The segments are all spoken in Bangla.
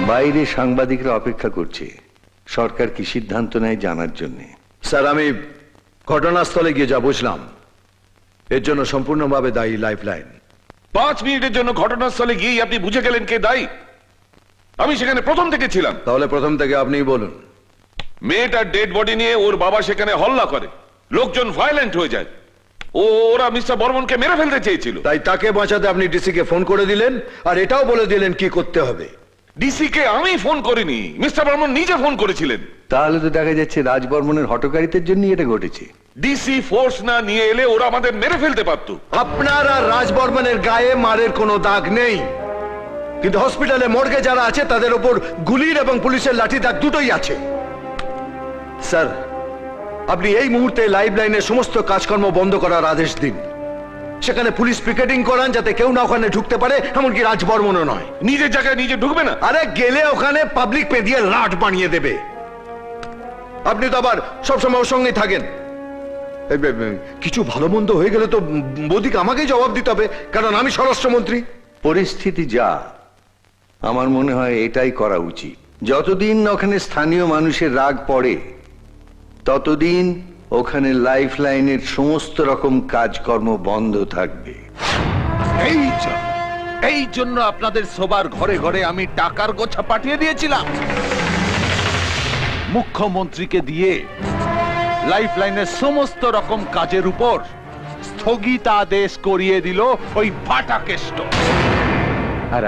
বাইরে সাংবাদিকরা অপেক্ষা করছে সরকার কি সিদ্ধান্ত নেয় জানার জন্য। স্যার, আমি ঘটনাস্থলে গিয়ে যা বুঝলাম এর জন্য সম্পূর্ণভাবে দায়ী লাইফলাইন। 5 মিনিটের জন্য ঘটনাস্থলে গিয়ে আপনি বুঝে গেলেন কে দায়ী? আমি সেখানে প্রথম থেকে ছিলাম। তাহলে প্রথম থেকে আপনিই বলুন। মেয়েটার ডেড বডি নিয়ে ওর বাবা সেখানে হল্লা করে, লোকজন ভায়োলেন্ট হয়ে যায়। ওরা মিস্টার বর্মনকে মেরে ফেলতে চেয়েছিল। তাই তাকে বাঁচাতে আপনি ডিসি কে ফোন করে দিলেন আর এটাও বলে দিলেন কি করতে হবে। ডিসি কে আমি ফোন করিনি, মিস্টার বর্মন নিজে ফোন করেছিলেন। তাহলে তো দেখা যাচ্ছে রাজবর্মনের হঠকারিতার জন্য এটা ঘটেছে। ডিসি ফোর্স না নিয়ে এলে ওরা আমাদের মেরে ফেলতে পারত। আপনার আর রাজবর্মনের গায়ে মারের কোনো দাগ নেই, কিন্তু হসপিটালে মর্গে যারা আছে তাদের উপর গুলির এবং পুলিশের লাঠি দাগ দুটোই আছে। স্যার, আপনি এই মুহূর্তে লাইফলাইনের সমস্ত কাজকর্ম বন্ধ করার আদেশ দিন। সেখানে পুলিশ পিকেটিং করান যাতে কেউ না ওখানে ঢুকতে পারে, এমনকি রাজবর্মনও নয়। নিজের জায়গায় নিজে ঢুকবে না? আরে গেলে ওখানে পাবলিক পে দিয়ে লাট বানিয়ে দেবে। আপনি তো আবার সবসময় ওর সঙ্গেই থাকেন। কিছু ভালো মন্দ হয়ে গেলে তো মোদিকে আমাকেই জবাব দিতে হবে, কারণ আমি স্বরাষ্ট্রমন্ত্রী। পরিস্থিতি যা, আমার মনে হয় এটাই করা উচিত। যতদিন ওখানে স্থানীয় মানুষের রাগ পড়ে ততদিন ওখানে লাইফলাইনের সমস্ত রকম কাজকর্ম বন্ধ থাকবে। এই জন্য আপনাদের সবার ঘরে ঘরে আমি টাকার গোছা পাঠিয়ে দিয়েছিলাম। মুখ্যমন্ত্রীকে দিয়ে লাইফলাইনের সমস্ত রকম কাজের উপর স্থগিতাদেশ করিয়ে দিল ওই ফাটাকেষ্ট। আর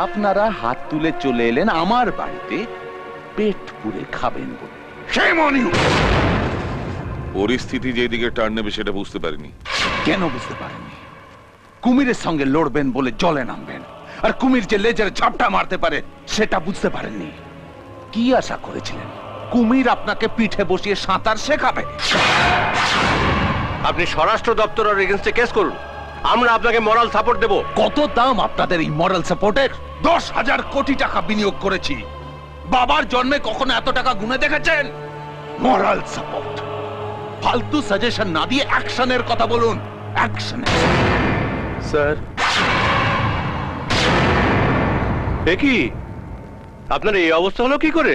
আপনারা হাত তুলে চলে এলেন আমার বাড়িতে পেট পুরে খাবেন বলে। পরিস্থিতি যেদিকে টার্ন নেবে সেটা বুঝতে পারিনি। কেন বুঝতে পারেননি? কুমিরের সঙ্গে লড়বেন বলে জলে নামবেন, আর কুমির যে লেজের ঝাপটা মারতে পারে সেটা বুঝতে পারেননি। কি আশা করেছিলেন কুমির আপনাকে পিঠে বসিয়ে সাঁতার শেখাবে? আপনি স্বরাষ্ট্র দপ্তরের এগেইনস্টে কেস করুন, আমরা আপনাকে মরাল সাপোর্ট দেব। কত দাম আপনাদের এই মরাল সাপোর্টের? 10,000 কোটি টাকা বিনিয়োগ করেছি। বাবার জন্মে কখনো এত টাকা গুনে দেখেছেন? মরাল সাপোর্ট। ফালতু সাজেশন না দিয়ে অ্যাকশনের কথা বলুন। অ্যাকশন। স্যার, কি আপনার এই অবস্থা হলো কি করে?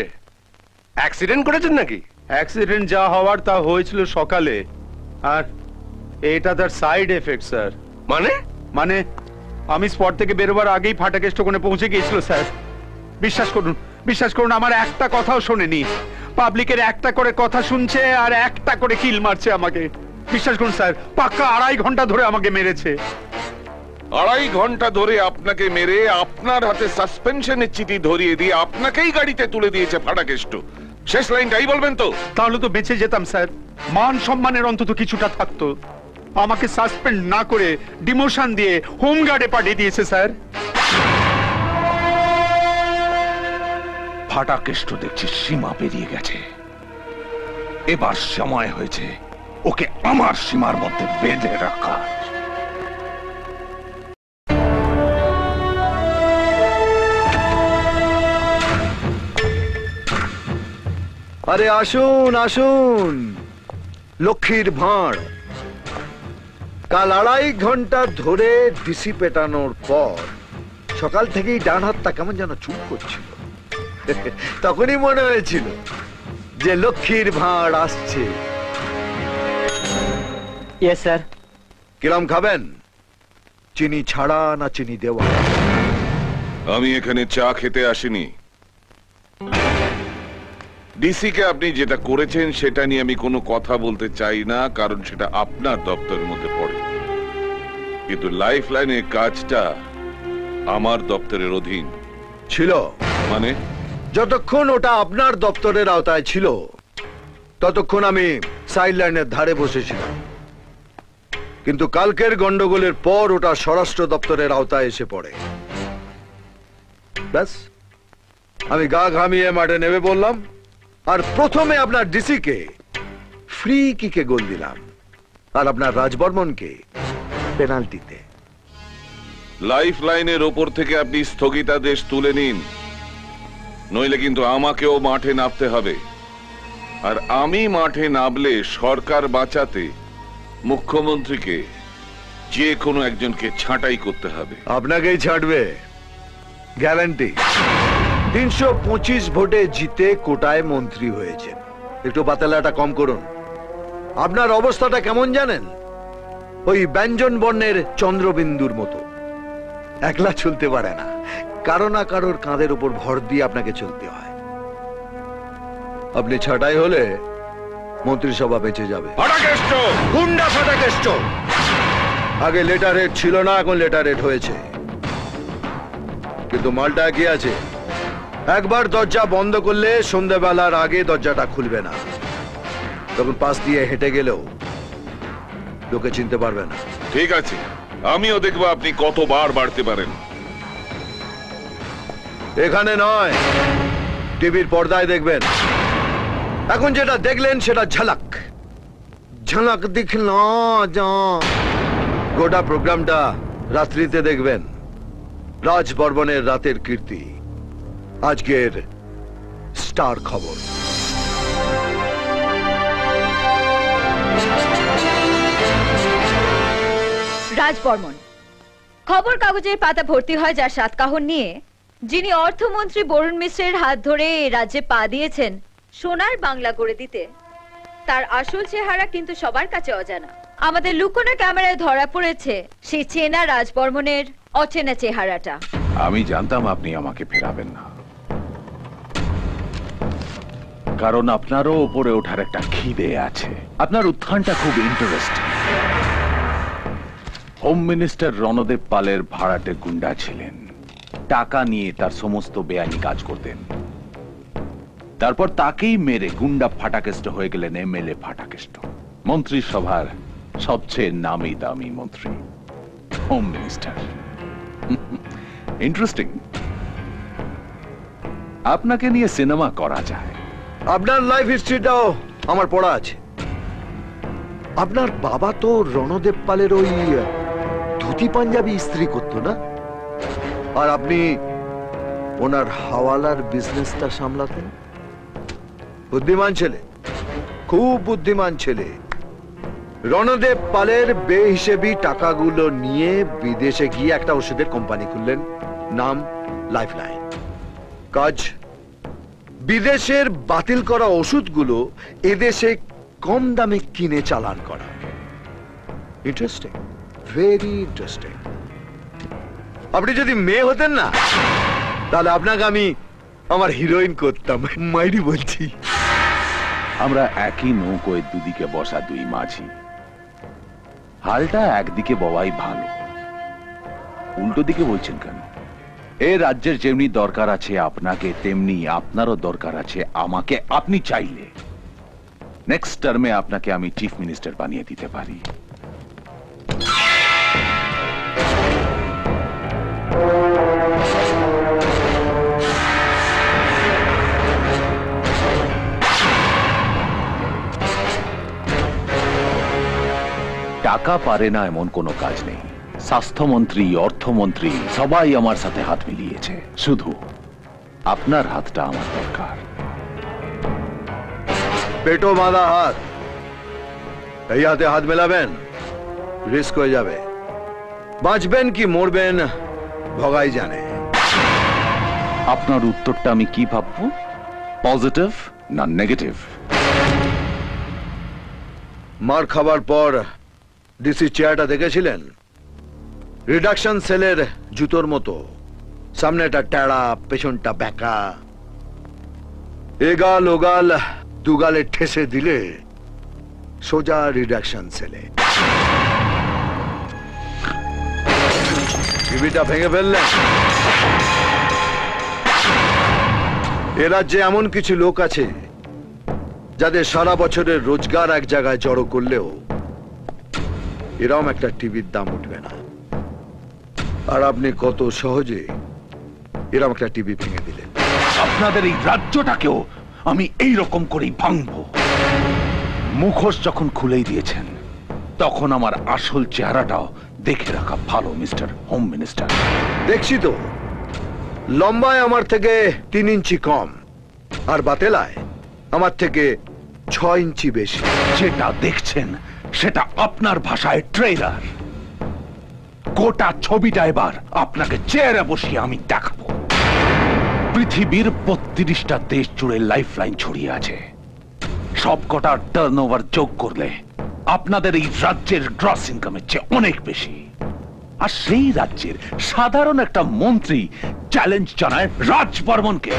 অ্যাক্সিডেন্ট করেছেন নাকি? অ্যাক্সিডেন্ট যা হওয়ার তা হয়েছিল সকালে, আর এটা তার সাইড এফেক্ট স্যার। মানে আমি স্পট থেকে বেরোবার আগেই ফাটাকেষ্ট ওখানে পৌঁছে গিয়েছিল স্যার। বিশ্বাস করুন আমার একটা কথাও শোনেনি। পাবলিকের একটা করে কথা শুনছে আর একটা করে কিল মারছে আমাকে। বিশ্বাস করুন স্যার, পাক্কা 2.5 ঘন্টা ধরে আমাকে মেরেছে। 2.5 ঘন্টা ধরে আপনাকে মেরে আপনার হাতে সাসপেনশনের চিঠি ধরিয়ে দিয়ে আপনাকেই গাড়িতে তুলে দিয়েছে ফাটাকেষ্ট। শেষ লাইনটাই বলবেন তো? তাহলে তো বেঁচে যেতাম স্যার, মান সম্মানের অন্তত কিছুটা থাকতো। আমাকে সাসপেন্ড না করে ডিমোশন দিয়ে হোম গার্ডে পাঠিয়ে দিয়েছে স্যার। ফাটাকেষ্ট দেখছি সীমা পেরিয়ে গেছে। এবার সময় হয়েছে ওকে আমার সীমার মধ্যে বেঁধে রাখা। আরে আসুন আসুন, লক্ষ্মীর ভাঁড়। কাল 2.5 ঘন্টা ধরে ডিসি পেটানোর পর সকাল থেকেই ডান হাতটা কেমন যেন চুপ করছিল। তখনই মনে হয়েছিল যে লক্ষ্মীর ভাঁড় আসছে। Yes sir. কিরম খাবেন, চিনি ছাড়া না চিনি দেওয়া? আমি এখানে চা খেতে আসিনি। ডিসি কে আপনি যেটা করেছেন সেটা নিয়ে আমি কোনো কথা বলতে চাই না, কারণ সেটা আপনার দপ্তরের মধ্যে পড়ে। কিন্তু লাইফলাইনের কাজটা আমার দপ্তরের অধীন ছিল। মানে যতক্ষণ ওটা আপনার দপ্তরের আওতায় ছিল ততক্ষণ আমি সাইড লাইনের ধারে বসেছিলাম, কিন্তু কালকের গন্ডগোলের পর ওটা স্বরাষ্ট্র দপ্তরের আওতায় এসে পড়ে। ব্যাস, আমি গা ঘামিয়ে মাঠে নেমে বললাম, আর প্রথমে আপনার ডিসি কে ফ্রি কিকে গোল দিলাম, আর আপনার রাজবর্মনকে পেনাল্টিতে। লাইফলাইনের ওপর থেকে আপনি স্থগিতাদেশ তুলে নিন, নইলে কিন্তু আমাকেও মাঠে নামতে হবে। আর আমি মাঠে নামলে সরকার বাঁচাতে মুখ্যমন্ত্রীকে যে কোনো একজনকে ছাঁটাই করতে হবে। আপনাকেই ছাড়বে? গ্যারান্টি। 325 ভোটে জিতে কোটায় মন্ত্রী হয়েছেন। একটু বাতালাটা কম করুন। আপনার অবস্থাটা কেমন জানেন? ওই ব্যঞ্জন বর্ণের চন্দ্রবিন্দুর মতো। একলা চলতে পারে না, কারো না কারোর কাঁধের উপর ভর দিয়ে আপনাকে চলতে হয়। আপনি ছাঁটাই হলে মন্ত্রিসভা বেঁচে যাবে। ফাটাকেষ্ট! গুন্ডা ফাটাকেষ্ট! আগে লেটার হেড ছিল না, এখন লেটার হেড হয়েছে। কিন্তু মালটা কি আছে, একবার দরজা বন্ধ করলে সন্ধ্যাবেলার আগে দরজাটা খুলবে না। তখন পাশ দিয়ে হেঁটে গেলেও লোকে চিনতে পারবে না। ঠিক আছে, আমিও দেখবো আপনি কতবার বাড়তে পারেন। এখানে নয়, টিভির পর্দায় দেখবেন। এখন যেটা দেখলেন সেটা ঝলক। ঝলক দিখলা যা। গোটা প্রোগ্রামটা রাত্রিতে দেখবেন। রাজ বর্মনের রাতের কীর্তি, আজকের স্টার খবর। রাজ বর্মন। খবর কাগজের পাতা ভর্তি হয় যার সাতকাহন নিয়ে, যিনি অর্থমন্ত্রী বরুণ মিশ্রের হাত ধরে রাজ্যে পা দিয়েছেন সোনার বাংলা করে দিতে, তার আসল চেহারা কিন্তু সবার কাছে অজানা। আমাদের লুকোনো ক্যামেরায় ধরা পড়েছে সেই চেনা রাজ বর্মনের অচেনা চেহারাটা। আমি জানতাম আপনি আমাকে ফেরাবেন না, কারণ আপনারও উপরে ওঠার একটা খিদে আছে। আপনার উত্থানটা খুব ইন্টারেস্টিং। হোম মিনিস্টার রণদেব পালের ভাড়াটে গুন্ডা ছিলেন, টাকা নিয়ে তার সমস্ত বেআইনি কাজ করতেন। তারপর তাকেই মেরে গুন্ডা ফাটাকেষ্ট হয়ে গেলেন এমএলএ ফাটাকেষ্ট, মন্ত্রিসভার সবচেয়ে নামি দামি মন্ত্রী, হোম মিনিস্টার। ইন্টারেস্টিং। আপনাকে নিয়ে সিনেমা করা যায়। আপনার লাইফ হিস্ট্রিটাও আমার পড়া আছে। আপনার বাবা তো রণদেব পালের ওই ধুতি পাঞ্জাবি ইস্ত্রি করতো না? আর আপনি ওনার হাওয়ালার বিজনেসটা সামলাতেন। বুদ্ধিমান ছেলে, খুব বুদ্ধিমান ছেলে। রণদেব পালের বেহিসেবি টাকাগুলো নিয়ে বিদেশে গিয়ে একটা ওষুধের কোম্পানি খুললেন, নাম লাইফলাইন। কাজ বিদেশের বাতিল করা ওষুধগুলো এদেশে কম দামে কিনে চালান করা। Interesting, very interesting. আপনি যদি মেয়ে হতেন না, তাহলে আপনাকে আমি আমার হিরোইন করতাম। মাইরি বলছি। আমরা একই নৌকোয় দুদিকে বসা দুই মাঝি। হালটা একদিকে বওয়াই ভালো। উল্টো দিকে বলছেন কেন? এ রাজ্যের যেমনি দরকার আছে আপনাকে, তেমনি আপনারও দরকার আছে আমাকে। আপনি চাইলে নেক্সট টার্মে আপনাকে আমি চিফ মিনিস্টার বানিয়ে দিতে পারি। টাকা পারে না এমন কোনো কাজ নেই। স্বাস্থ্যমন্ত্রী, অর্থমন্ত্রী সবাই আমার সাথে হাত মিলিয়েছে। শুধু আপনার হাতটা আমার দরকার। পেটো বাঁধা হাত, এই হাতে হাত মেলাবেন, রিস্ক হয়ে যাবে। বাঁচবেন কি মরবেন ভগাই জানে। আপনার উত্তরটা আমি কি ভাববো? পজিটিভ না নেগেটিভ? মার খাবার পর ডিসি চেয়ারটা দেখেছিলেন? রিডাকশন সেলের জুতোর মতো, সামনেটা টেড়া, পেছনটা বেঁকা। এগাল ওগাল দুগালে ঠেসে দিলে সোজা রিডাকশন সেলে। টিভিটা ভেঙে ফেললেন। এ রাজ্যে এমন কিছু লোক আছে যাদের সারা বছরের রোজগার এক জায়গায় জড়ো করলেও এরকম একটা টিভির দাম উঠবে না। আর আপনি কত সহজে এরকম একটা টিভি ভেঙে দিলেন। আপনাদের এই রাজ্যটাকেও আমি এই রকম করেই ভাঙবো। মুখোশ যখন খুলেই দিয়েছেন, তখন আমার আসল চেহারাটাও দেখে রাখা ভালো মিস্টার হোম মিনিস্টার। দেখছি তো, লম্বায় আমার থেকে 3 ইঞ্চি কম, আর বাতেলায় আমার থেকে 6 ইঞ্চি বেশি। যেটা দেখছেন সেটা আপনার ভাষায় ট্রেলার। গোটা ছবিটা এবার আপনাকে চেয়ারে বসিয়ে আমি দেখাবো। পৃথিবীর 32টা দেশ জুড়ে লাইফলাইন ছড়িয়ে আছে। সবকটা টার্নওভার যোগ করলে আপনাদের এই রাজ্যের গ্রস ইনকামের চেয়ে অনেক বেশি। আর সেই রাজ্যের সাধারণ একটা মন্ত্রী চ্যালেঞ্জ জানায় রাজ বর্মনকে,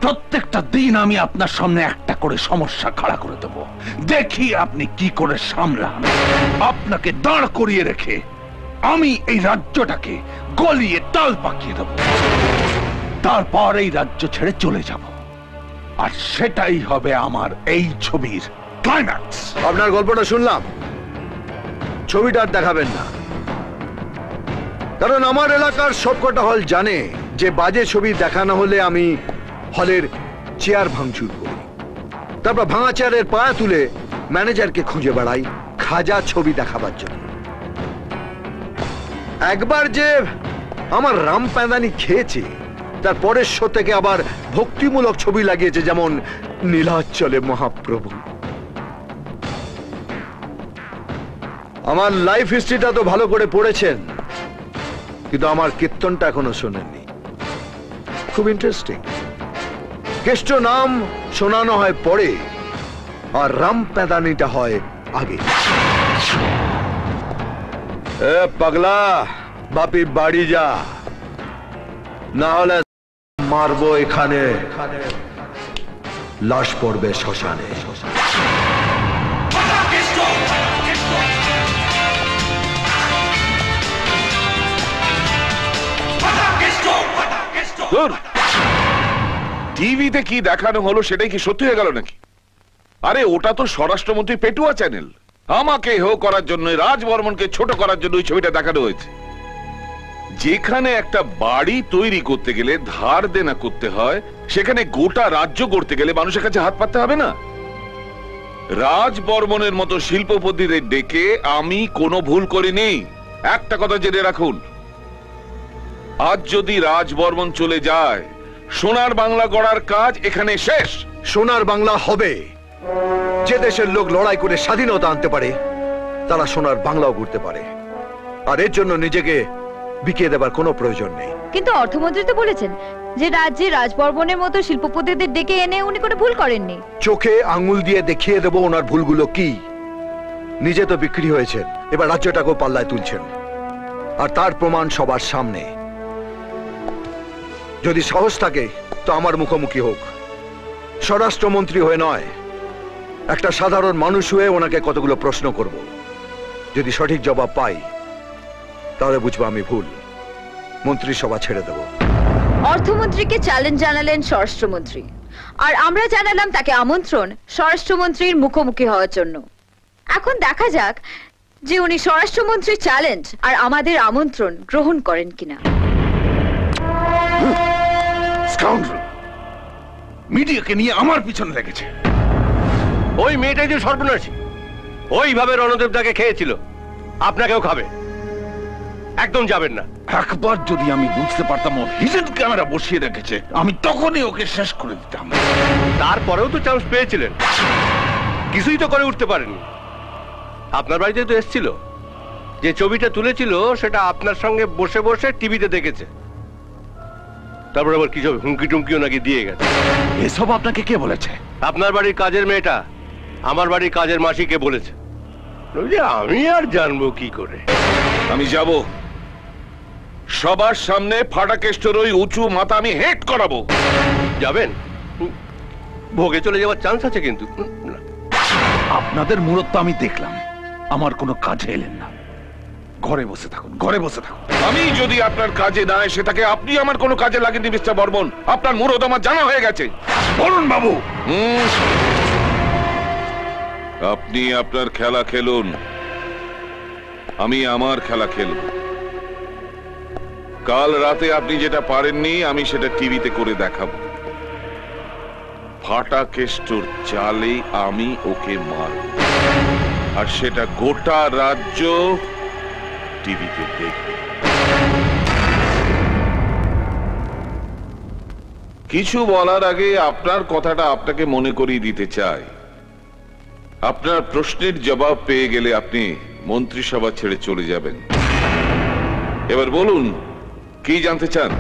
প্রত্যেকটা দিন আমি আপনার সামনে একটা করে সমস্যা খাড়া করে দেব, দেখি আপনি কি করে সামলান। আপনাকে দাঁড় করিয়ে রেখে আমি এই রাজ্যটাকে গলিয়ে তাল পাকিয়ে দেব, তারপর এই রাজ্য ছেড়ে চলে যাব। আর সেটাই হবে আমার এই ছবির ক্লাইম্যাক্স। আপনার গল্পটা শুনলাম, ছবিটা আর দেখাবেন না, কারণ আমার এলাকার সবকটা হল জানে যে বাজে ছবি দেখানো হলে আমি হলের চেয়ার ভাঙচুর করি, তারপর ভাঙা চেয়ারের পায়া তুলে ম্যানেজারকে খুঁজে বেড়াই খাজা ছবি দেখাবার জন্য। একবার যে আমার রাম প্যাঁদানি খেয়েছে, তার পরের শো থেকে আবার ভক্তিমূলক ছবি লাগিয়েছে, যেমন নীলাচলে মহাপ্রভু। আমার লাইফ হিস্ট্রিটা তো ভালো করে পড়েছেন, কিন্তু আমার কীর্তনটা এখনো শোনেননি। খুব ইন্টারেস্টিং। কেষ্ট নাম শোনানো হয় পরে, আর রাম প্যাদানিটা হয় আগে। এ পাগলা, বাপি বাড়ি যা, না হলে মারবো এখানে, লাশ পড়বে শ্মশানে। টিভিতে কি দেখানো হলো সেটাই কি সত্যি হয়ে গেল নাকি? আরে ওটা তো স্বরাষ্ট্রমন্ত্রী পেটুয়া চ্যানেল। আমাকে হেয় করার জন্য, রাজ বর্মনকে ছোট করার জন্য ওই ছবিটা দেখানো হয়েছে। যেখানে একটা বাড়ি তৈরি করতে গেলে ধার দেনা করতে হয়, সেখানে গোটা রাজ্য করতে গেলে মানুষের কাছে হাত পাততে হবে না? রাজ বর্মনের মতো শিল্পপতিদের ডেকে আমি কোনো ভুল করিনি। একটা কথা জেনে রাখুন, আজ যদি রাজ বর্মন চলে যায়, সোনার বাংলা গড়ার কাজ এখানে শেষ। সোনার বাংলা হবে। যে দেশের লোক লড়াই করে স্বাধীনতা আনতে পারে, তারা সোনার বাংলাও করতে পারে, আর এর জন্য নিজেকে বিকিয়ে দেবার কোনো প্রয়োজন নেই। কিন্তু অর্থমন্ত্রী তো বলেছেন যে রাজ্যে রাজবর্মনের মতো শিল্পপতিদের ডেকে এনে উনি কোনো ভুল করেননি। চোখে আঙ্গুল দিয়ে দেখিয়ে দেব ওনার ভুলগুলো কি। নিজে তো বিক্রি হয়েছেন, এবার রাজ্যটাকেও পাল্লায় তুলছেন, আর তার প্রমাণ সবার সামনে। যদি সাহস থাকে তো আমার মুখোমুখি হোক, স্বরাষ্ট্রমন্ত্রী হয়ে নয়, একটা সাধারণ মানুষ হয়ে ওনাকে কতগুলো প্রশ্ন করব। যদি সঠিক জবাব পাই, তাহলে বুঝবো আমি ভুল, মন্ত্রিসভা ছেড়ে দেব। অর্থমন্ত্রীকে চ্যালেঞ্জ জানালেন স্বরাষ্ট্রমন্ত্রী, আর আমরা জানালাম তাকে আমন্ত্রণ স্বরাষ্ট্রমন্ত্রীর মুখোমুখি হওয়ার জন্য। এখন দেখা যাক যে উনি স্বরাষ্ট্রমন্ত্রীর চ্যালেঞ্জ আর আমাদের আমন্ত্রণ গ্রহণ করেন কিনা। স্কাউন্ডার মিডিয়াকে নিয়ে আমার পিছনে লেগেছে। ওই মেয়েটাই যে সর্বনাশী, ওইভাবে রণদেবদাকে খেয়েছিল, আপনাকেও খাবে। একদম যাবেন না। একবার যদি আমি বুঝতে পারতাম ও হিডেন ক্যামেরা বসিয়ে রেখেছে, আমি তখনই ওকে শেষ করে দিতাম। তারপরেও তো চান্স পেয়েছিলেন, কিছুই তো করে উঠতে পারেননি। আপনার বাড়িতে তো এসেছিল, যে ছবিটা তুলেছিল সেটা আপনার সঙ্গে বসে বসে টিভিতে দেখেছে, তারপর আবার কিছু হুমকি টুমকিও নাকি দিয়ে গেছে। এসব আপনাকে কে বলেছে? আপনার বাড়ির কাজের মেয়েটা আমার বাড়ির কাজের মাসিকে বলেছে। আমি আর জানবো কি করে? আমি যাব, সবার সামনে ফাটাকেষ্টর ওই উঁচু মাথা আমি হেট করাবো। যাবেন? ভোগে চলে যাওয়ার চান্স আছে কিন্তু। আপনাদের মূরত আমি দেখলাম, আমার কোনো কাজে এলেন না। ঘরে বসে থাকুন, ঘরে বসে থাকুন। আমি যদি আপনার কাজে না এসে থাকে, আপনি আমার কোনো কাজে লাগেননি মিস্টার বর্মন। আপনার মুরদ আমার জানা হয়ে গেছে। বলুন বাবু। আপনি আপনার খেলা খেলুন, আমি আমার খেলা খেলব। কাল রাতে আপনি যেটা পারেননি, আমি সেটা টিভিতে করে দেখাবো। ফাটাকেষ্টর চালে আমি ওকে মারব, আর সেটা গোটা রাজ্য টিভিতে দেখবে। কিছু বলার আগে আপনার কথাটা আপনাকে মনে করিয়ে দিতে চাই। আপনার প্রশ্নের জবাব পেয়ে গেলে আপনি মন্ত্রিসভা ছেড়ে চলে যাবেন। এবার বলুন, কি জানতে চান?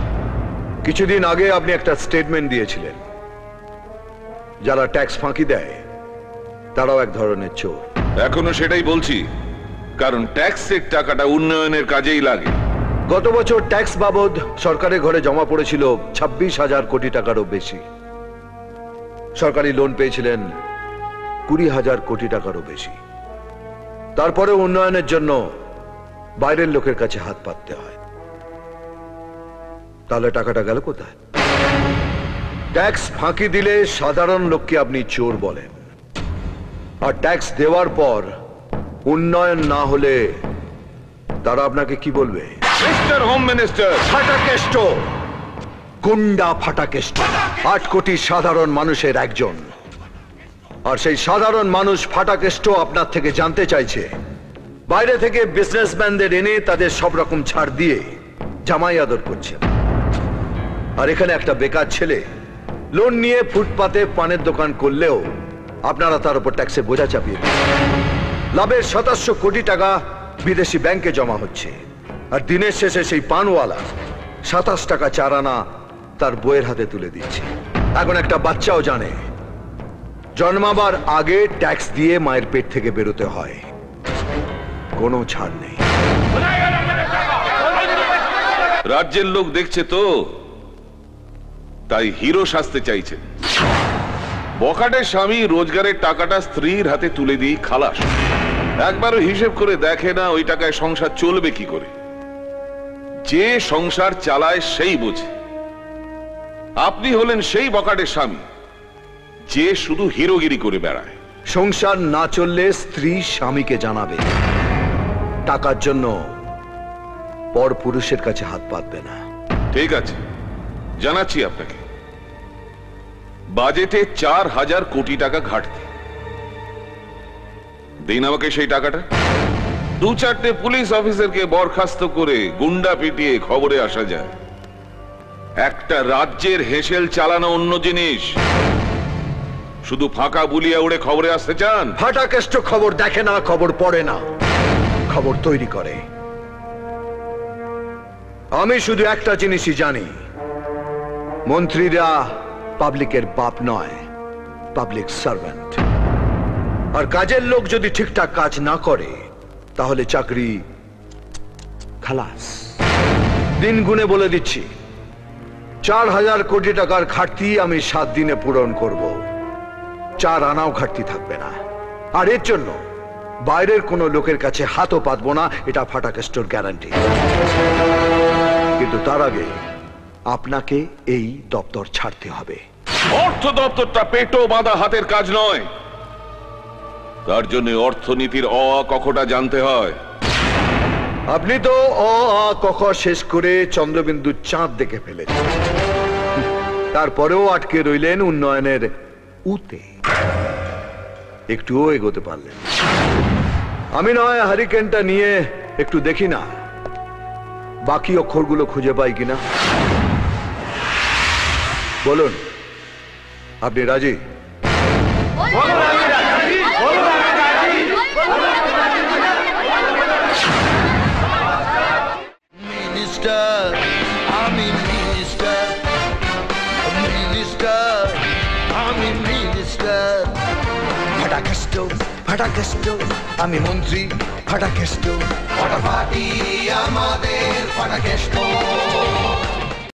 কিছুদিন আগে আপনি একটা স্টেটমেন্ট দিয়েছিলেন, যারা ট্যাক্স ফাঁকি দেয় তারাও এক ধরনের চোর। এখনো সেটাই বলছি, কারণ ট্যাক্সের টাকাটা উন্নয়নের কাজেই লাগে। গত বছর ট্যাক্স বাবদ সরকারের ঘরে জমা পড়েছিল 26,000 কোটি টাকারও বেশি। সরকারি লোন পেয়েছিলেন 20,000 কোটি টাকারও বেশি। তারপরে উন্নয়নের জন্য বাইরের লোকের কাছে হাত পাততে হয়। তাহলে টাকাটা গেল কোথায়? ট্যাক্স ফাঁকি দিলে সাধারণ লোককে আপনি চোর বলেন, আর ট্যাক্স দেওয়ার পর উন্নয়ন না হলে তারা আপনাকে কি বলবে? মিস্টার হোম মিনিস্টার, ফাটাকেষ্ট, গুন্ডা ফাটাকেষ্ট। 8 কোটি সাধারণ মানুষের একজন, আর সেই সাধারণ মানুষ ফাটাকেষ্ট আপনার থেকে জানতে চাইছে বাইরে থেকে বিজনেসম্যানদের এনে তাদের সব রকম ছাড় দিয়ে জামাই আদর করছেন, আর এখানে একটা বেকার ছেলে লোন নিয়ে ফুটপাতে পানের দোকান করলেও আপনারা তার উপর ট্যাক্সে বোঝা চাপিয়ে দেন। লাভের 2700 কোটি টাকা বিদেশি ব্যাংকে জমা হচ্ছে, আর দিনের শেষে সেই পানওয়ালা 27 টাকা 4 আনা তার বইয়ের হাতে তুলে দিচ্ছে। এখন একটা বাচ্চাও জানে জন্মাবার আগে ট্যাক্স দিয়ে মায়ের পেট থেকে বেরোতে হয়, কোনো ছাড় নেই। রাজ্যের লোক দেখছে তো, তাই হিরো সাজতে চাইছেন। বখাটের স্বামী রোজগারের টাকাটা স্ত্রীর হাতে তুলে দিয়ে খালাস। একবারও হিসেব করে দেখে না ওই টাকায় সংসার চলবে কি করে। যে সংসার চালায় সেই বোঝে। আপনি হলেন সেই বখাটের স্বামী যে শুধু হিরোগিরি করে বেড়ায়। সংসার না চললে স্ত্রী স্বামীকে জানাবে, টাকার জন্য পর পুরুষের কাছে হাত পাতবে না। ঠিক আছে, জানাচ্ছি আপনাকে। বাজেটে 4,000 কোটি টাকা ঘাটতি। দিন আমাকে সেই টাকাটা। 2-4টে পুলিশ অফিসারকে বরখাস্ত করে গুন্ডা পিটিয়ে খবরে আসা যায়। একটা রাজ্যের হেসেল চালানো অন্য জিনিস, শুধু ফাঁকা বুলিয়া উড়ে খবরে আসতে চান? ফাটাকেষ্ট খবর দেখে না, খবর পড়ে না, খবর তৈরি করে। আমি শুধু একটা জিনিসই জানি, মন্ত্রীরা পাবলিকের বাপ নয়, পাবলিক সার্ভেন্ট। আর কাজের লোক যদি ঠিকঠাক কাজ না করে তাহলে চাকরি খালাস। দিন গুনে বলে দিচ্ছি, 4,000 কোটি টাকার ঘাটতি আমি 7 দিনে পূরণ করব। 4 আনাও ঘাটতি থাকবে না। আর এর জন্য বাইরের কোনো লোকের কাছে হাতও পাতবো না, এটা ফাটাকেষ্টর গ্যারান্টি। কিন্তু তার আগে আপনাকে এই দপ্তর ছাড়তে হবে। অর্থ দপ্তরটা পেটো বাঁধা হাতের কাজ নয়। তার জন্য অর্থনীতির অ আ কখটা জানতে হয়। আপনি তো অ আ কখ শেষ করে চন্দ্রবিন্দু চাঁদ দেখে ফেলেছেন, তারপরেও আটকে রইলেন উন্নয়নের উতে, একটুও এগোতে পারলেন। আমি নয় হারিকেনটা নিয়ে একটু দেখি না বাকি অক্ষরগুলো খুঁজে পাই কিনা। বলুন, আপনি রাজি? মিনিস্টার, আমি মিনিস্টার, মিনিস্টার, আমি মিনিস্টার। ফাটাকেষ্ট, ফাটাকেষ্ট, আমি মন্ত্রী। ফাটাকেষ্ট, ফাটাফাটি আমাদের ফাটাকেষ্ট।